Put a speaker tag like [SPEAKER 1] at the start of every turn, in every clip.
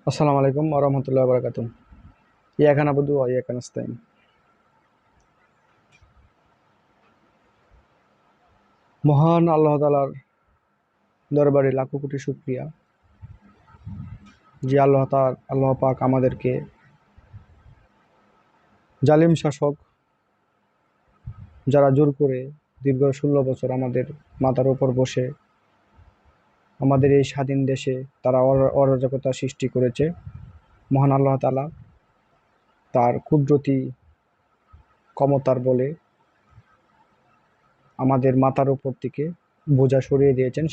[SPEAKER 1] আসসালামু আলাইকুম ওয়া রাহমাতুল্লাহি ওয়া বারাকাতুহু। ইয়াকা নাবুদু ওয়া ইয়াকা নাস্তাইন। মহান আল্লাহ তাআলার দরবারে লাখো কোটি শুকরিয়া যে আল্লাহ পাক আমাদেরকে জালিম শাসক যারা জোর করে দীর্ঘ ১৬ বছর আমাদের মাথার উপর বসে আমাদের এই স্বাধীন দেশে তারা অরাজকতা সৃষ্টি করেছে। মহান আল্লাহ তাআলা তার কুদরতি ক্ষমতার বলে আমাদের মাথার উপর থেকে বোঝা সরিয়ে দিয়েছেন।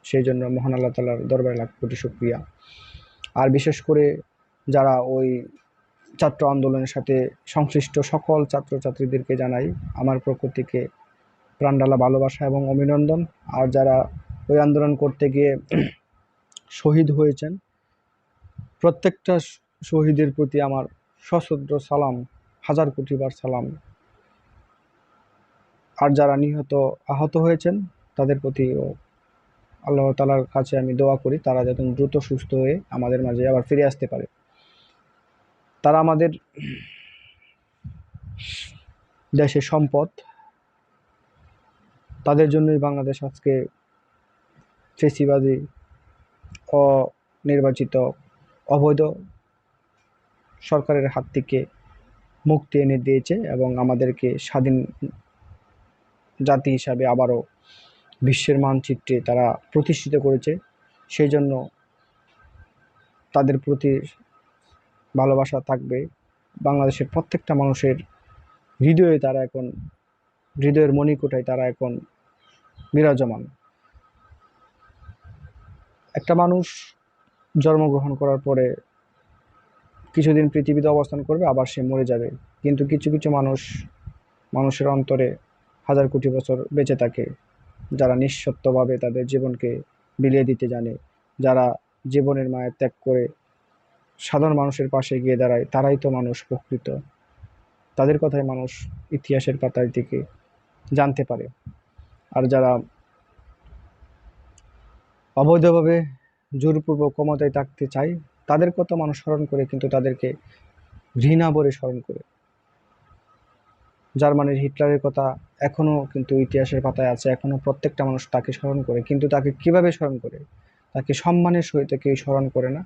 [SPEAKER 1] সেই জন্য মহান আল্লাহ তাআলার দরবারে লাখ কোটি শুকরিয়া। আর বিশেষ করে যারা ওই ছাত্র আন্দোলনের সাথে সংশ্লিষ্ট সকল ছাত্রছাত্রীদেরকে জানাই আমার পক্ষ থেকে প্রাণঢালা ভালোবাসা এবং অভিনন্দন। আর যারা ওই আন্দোলন করতে গিয়ে শহীদ হয়েছেন, প্রত্যেকটা শহীদের প্রতি আমার সশ্রদ্ধ সালাম, হাজার কোটি বার সালাম। আর যারা আহত হয়েছেন তাদের প্রতিও আল্লাহ তাআলার কাছে আমি দোয়া করি তারা যাতে দ্রুত সুস্থ হয়ে আমাদের মাঝে আবার ফিরে আসতে পারে। তারা আমাদের দেশের সম্পদ, তাদের জন্যই বাংলাদেশ আজকে ফেসিবাদী অনির্বাচিত অবৈধ সরকারের হাত থেকে মুক্তি এনে দিয়েছে এবং আমাদেরকে স্বাধীন জাতি হিসাবে আবারও বিশ্বের মানচিত্রে তারা প্রতিষ্ঠিত করেছে। সেই জন্য তাদের প্রতি ভালোবাসা থাকবে। বাংলাদেশের প্রত্যেকটা মানুষের হৃদয়ের মণিকোঠায় তারা এখন বিরাজমান। একটা মানুষ জন্মগ্রহণ করার পরে কিছুদিন পৃথিবীতে অবস্থান করবে, আবার সে মরে যাবে। কিন্তু কিছু কিছু মানুষের অন্তরে হাজার কোটি বছর বেঁচে থাকে, যারা নিঃস্বার্থভাবে তাদের জীবনকে বিলিয়ে দিতে জানে, যারা জীবনের মায়া ত্যাগ করে সাধারণ মানুষের পাশে গিয়ে দাঁড়ায়, তারাই তো মানুষ প্রকৃত। তাদের কথাই মানুষ ইতিহাসের পাতায় থেকে জানতে পারে। আর যারা অবৈধভাবে জোরপূর্বক ক্ষমতায় থাকতে চায় তাদের কথা মানুষ স্মরণ করে, কিন্তু তাদেরকে ঘৃণা ভরে স্মরণ করে। জার্মানির হিটলারের কথা এখনও কিন্তু ইতিহাসের পাতায় আছে, এখনও প্রত্যেকটা মানুষ তাকে স্মরণ করে। কিন্তু তাকে কিভাবে স্মরণ করে? তাকে সম্মানের সহিত কেউ স্মরণ করে না,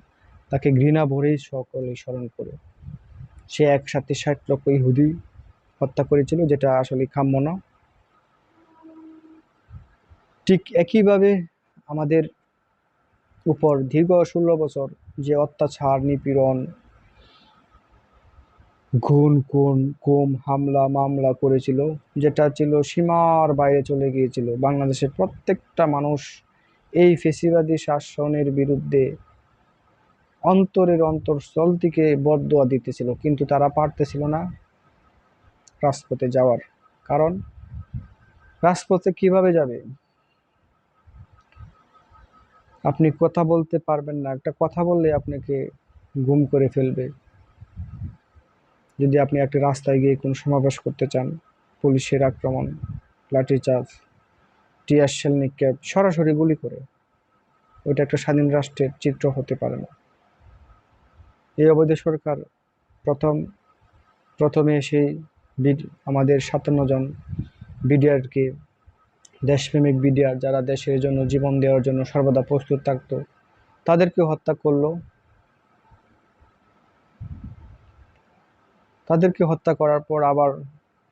[SPEAKER 1] তাকে ঘৃণা ভরেই সকলেই স্মরণ করে। সে একসাথে ৬০ লক্ষ ইহুদি হত্যা করেছিল, যেটা আসলে কাম্য না। ঠিক একইভাবে আমাদের উপর দীর্ঘ ১৬ বছর যে অত্যাচার, নিপীড়ন, গুম, হামলা, মামলা করেছিল, যেটা ছিল সীমার বাইরে চলে গিয়েছিল। বাংলাদেশের প্রত্যেকটা মানুষ এই ফ্যাসিবাদী শাসনের বিরুদ্ধে অন্তরের অন্তঃস্থল থেকে বদদোয়া দিতেছিল, কিন্তু তারা পারতেছিল না রাজপথে যাওয়ার। কারণ রাজপথে কিভাবে যাবে? আপনি কথা বলতে পারবেন না, একটা কথা বললে আপনাকে গুম করে ফেলবে। যদি আপনি একটা রাস্তায় গিয়ে কোনো সমাবেশ করতে চান, পুলিশের আক্রমণ, লাঠিচার্জ, টিয়ার শেল নিক্ষেপ, সরাসরি গুলি করে। ওইটা একটা স্বাধীন রাষ্ট্রের চিত্র হতে পারে না। এই অবৈধ সরকার প্রথমে সেই আমাদের ৫৭ জন বিডিআরকে, দেশপ্রেমিক বিডিআর যারা দেশের জন্য জীবন দেওয়ার জন্য সর্বদা প্রস্তুত থাকতো, তাদেরকে হত্যা করলো। তাদেরকে হত্যা করার পর আবার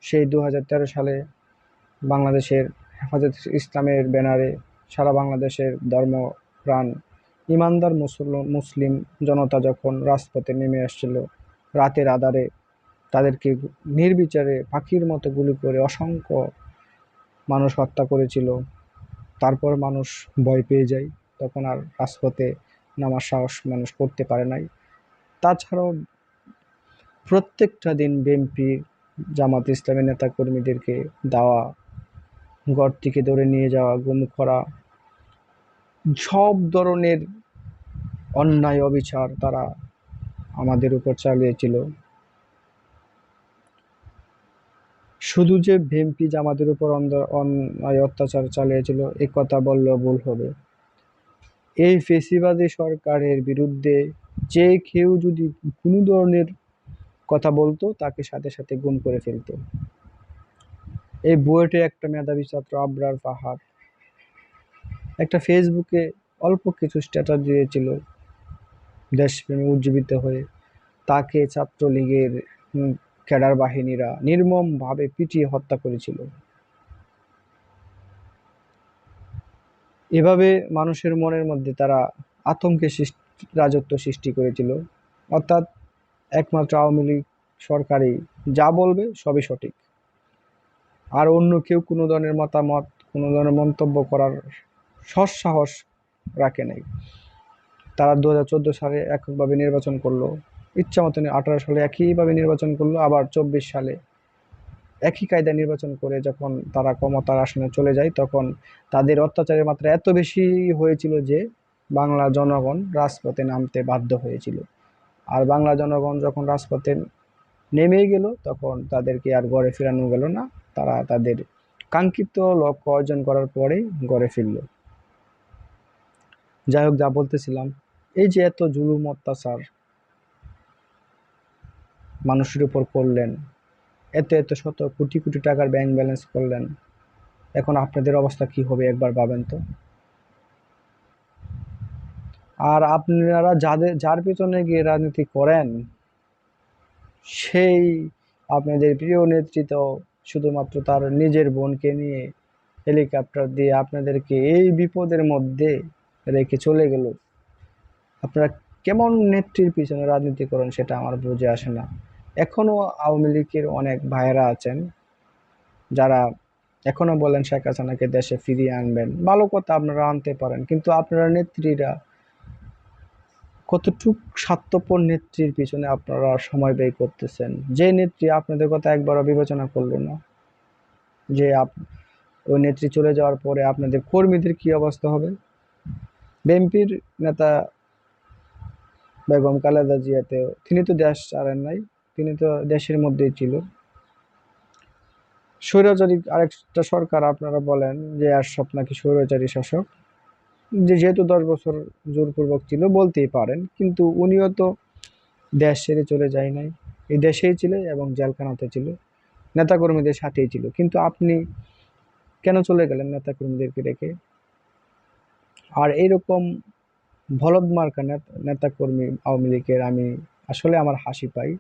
[SPEAKER 1] সেই ২০১৩ সালে বাংলাদেশের হেফাজত ইসলামের ব্যানারে সারা বাংলাদেশের ধর্মপ্রাণ ইমানদার মুসলিম জনতা যখন রাজপথে নেমে আসছিল রাতের আঁধারে, তাদেরকে নির্বিচারে পাখির মতো গুলি করে অসংখ্য মানুষ হত্যা করেছিল। তারপর মানুষ ভয় পেয়ে যায়, তখন আর রাজপথে নামার সাহস মানুষ করতে পারে নাই। তাছাড়াও প্রত্যেকটা দিন বিএনপি, জামাত ইসলামের নেতাকর্মীদেরকে দেওয়া, ঘর থেকে ধরে নিয়ে যাওয়া, গুম করা, সব ধরনের অন্যায় অবিচার তারা আমাদের উপর চালিয়েছিল। শুধু যে বিএনপি জামাতের উপর অন্যায় অত্যাচার চালিয়েছিল এ কথা বললেও ভুল হবে। এই ফ্যাসিবাদী সরকারের বিরুদ্ধে যে কেউ যদি কোনো ধরনের কথা বলতো তাকে সাথে সাথে গুম করে ফেলতো। এই বুয়েটে একটা মেধাবী ছাত্র আবরার পাহাড় একটা ফেসবুকে অল্প কিছু স্ট্যাটাস দিয়েছিল দেশপ্রেমে উজ্জীবিত হয়ে, তাকে ছাত্রলীগের ক্যাডার বাহিনীরা নির্মমভাবে পিটিয়ে হত্যা করেছিল। এভাবে মানুষের মনের মধ্যে তারা আতঙ্কের রাজত্ব সৃষ্টি করেছিল। অর্থাৎ একমাত্র আওয়ামী লীগ সরকারই যা বলবে সবই সঠিক, আর অন্য কেউ কোনো ধরনের মতামত, কোনো ধরনের মন্তব্য করার সাহস রাখে নাই। তারা 2014 সালে এককভাবে নির্বাচন করলো, ইচ্ছা মতন 18 সালে একইভাবে নির্বাচন করলো, আবার 24 সালে একই কায়দায় নির্বাচন করে যখন তারা ক্ষমতার আসনে চলে যায়, তখন তাদের অত্যাচারের মাত্রা এত বেশি হয়েছিল যে বাংলা জনগণ রাজপথে নামতে বাধ্য হয়েছিল। আর বাংলা জনগণ যখন রাজপথে নেমেই গেল, তখন তাদেরকে আর ঘরে ফেরানো গেল না। তারা তাদের কাঙ্ক্ষিত লক্ষ্য অর্জন করার পরেই ঘরে ফিরল। যাই হোক, যা বলতেছিলাম, এই যে এত জুলুম অত্যাচার মানুষের উপর করলেন, এত এত শত কোটি কোটি টাকার ব্যাংক ব্যালেন্স করলেন, এখন আপনাদের অবস্থা কি হবে একবার ভাবেন তো। আর আপনারা যার পিছনে গিয়ে রাজনীতি করেন, সেই আপনাদের প্রিয় নেতৃত্ব শুধুমাত্র তার নিজের বোনকে নিয়ে হেলিকপ্টার দিয়ে আপনাদেরকে এই বিপদের মধ্যে রেখে চলে গেল। আপনারা কেমন নেত্রীর পিছনে রাজনীতি করেন সেটা আমার বুঝে আসে না। এখনো আওয়ামী লীগের অনেক ভাইয়েরা আছেন যারা এখনো বলেন শেখ হাসিনাকে দেশে ফিরিয়ে আনবেন। ভালো কথা, আপনারা আনতে পারেন, কিন্তু আপনারা নেত্রীরা কতটুক স্বার্থপর নেত্রীর পিছনে আপনারা সময় ব্যয় করতেছেন, যে নেত্রী আপনাদের কথা একবারও বিবেচনা করলো না। যে ওই নেত্রী চলে যাওয়ার পরে আপনাদের কর্মীদের কি অবস্থা হবে। বিএনপির নেতা বেগম খালেদা জিয়াতেও, তিনি তো দেশ ছাড়েন নাই, তিনি তো দেশের মধ্যেই ছিল। স্বৈরাচারী আরেকটা সরকার আপনারা বলেন যে এরশাদ নাকি স্বৈরাচারী শাসক, যেহেতু 10 বছর জোরপূর্বক ছিল বলতেই পারেন, কিন্তু উনিও তো দেশ ছেড়ে চলে যায় নাই, এই দেশেই ছিল এবং জেলখানাতে ছিল, নেতাকর্মীদের সাথেই ছিল। কিন্তু আপনি কেন চলে গেলেন নেতাকর্মীদেরকে রেখে? আর এইরকম ভলদ মার্কা নেতাকর্মী আওয়ামী লীগের, আমি আসলে আমার হাসি পাই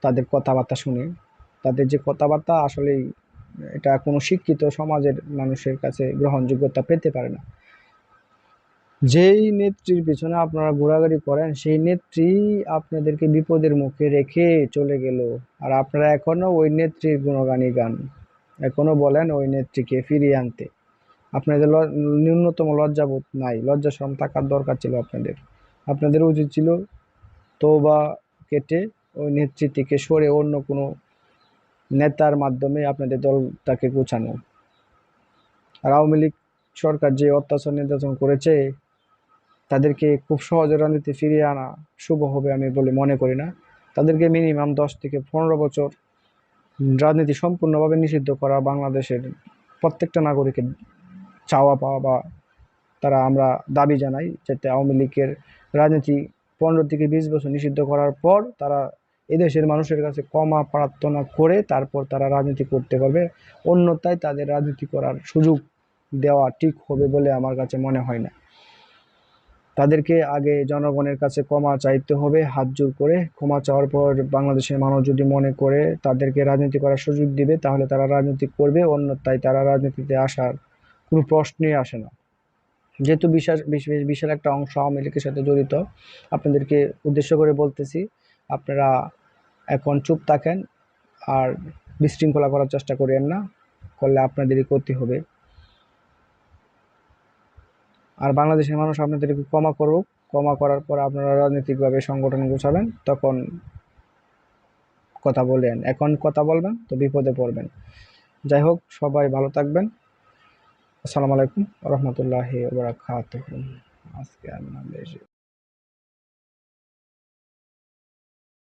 [SPEAKER 1] তাদের কথাবার্তা শুনে। তাদের যে কথাবার্তা আসলেই এটা কোনো শিক্ষিত সমাজের মানুষের কাছে গ্রহণযোগ্যতা পেতে পারে না। যেই নেত্রীর পিছনে আপনারা ঘোরাঘুরি করেন, সেই নেত্রী আপনাদেরকে বিপদের মুখে রেখে চলে গেল, আর আপনারা এখনো ওই নেত্রীর গুণগানী গান, এখনো বলেন ওই নেত্রীকে ফিরিয়ে আনতে। আপনাদের ন্যূনতম লজ্জাবোধ নাই, লজ্জা শরম থাকার দরকার ছিল আপনাদের। আপনাদের উচিত ছিল তওবা কেটে ওই নেতৃত্বকে সরে অন্য কোনো নেতার মাধ্যমে আপনাদের দলটাকে গোছানো। আর আওয়ামী লীগ সরকার যে অত্যাচার নির্যাতন করেছে, তাদেরকে খুব সহজে রাজনীতি ফিরিয়ে আনা শুভ হবে আমি বলে মনে করি না। তাদেরকে মিনিমাম 10 থেকে 15 বছর রাজনীতি সম্পূর্ণভাবে নিষিদ্ধ করা বাংলাদেশের প্রত্যেকটা নাগরিকের চাওয়া পাওয়া, বা তারা আমরা দাবি জানাই যাতে আওয়ামী লীগের রাজনীতি 15 থেকে 20 বছর নিষিদ্ধ করার পর তারা এদেশের মানুষের কাছে ক্ষমা প্রার্থনা করে তারপর তারা রাজনীতি করতে পারবে। অন্যথায় তাদের রাজনীতি করার সুযোগ দেওয়া ঠিক হবে বলে আমার কাছে মনে হয় না। তাদেরকে আগে জনগণের কাছে ক্ষমা চাইতে হবে, হাত জোর করে। ক্ষমা চাওয়ার পর বাংলাদেশের মানুষ যদি মনে করে তাদেরকে রাজনীতি করার সুযোগ দিবে, তাহলে তারা রাজনীতি করবে, অন্যথায় তারা রাজনীতিতে আসার কোনো প্রশ্নই আসে না। যেহেতু বিশাল একটা অংশ আওয়ামী লীগের সাথে জড়িত, আপনাদেরকে উদ্দেশ্য করে বলতেছি, আপনারা এখন চুপ থাকেন আর বিশৃঙ্খলা করার চেষ্টা করেন না, করলে আপনাদেরই ক্ষতি হবে। আর বাংলাদেশের মানুষ আপনাদেরকে ক্ষমা করুক, ক্ষমা করার পর আপনারা রাজনৈতিকভাবে সংগঠন গোছাবেন, তখন কথা বলেন। এখন কথা বলবেন তো বিপদে পড়বেন। যাই হোক, সবাই ভালো থাকবেন। আসসালামু আলাইকুম ওয়া রাহমাতুল্লাহি ওয়া বারাকাতুহু। আজকে আমরা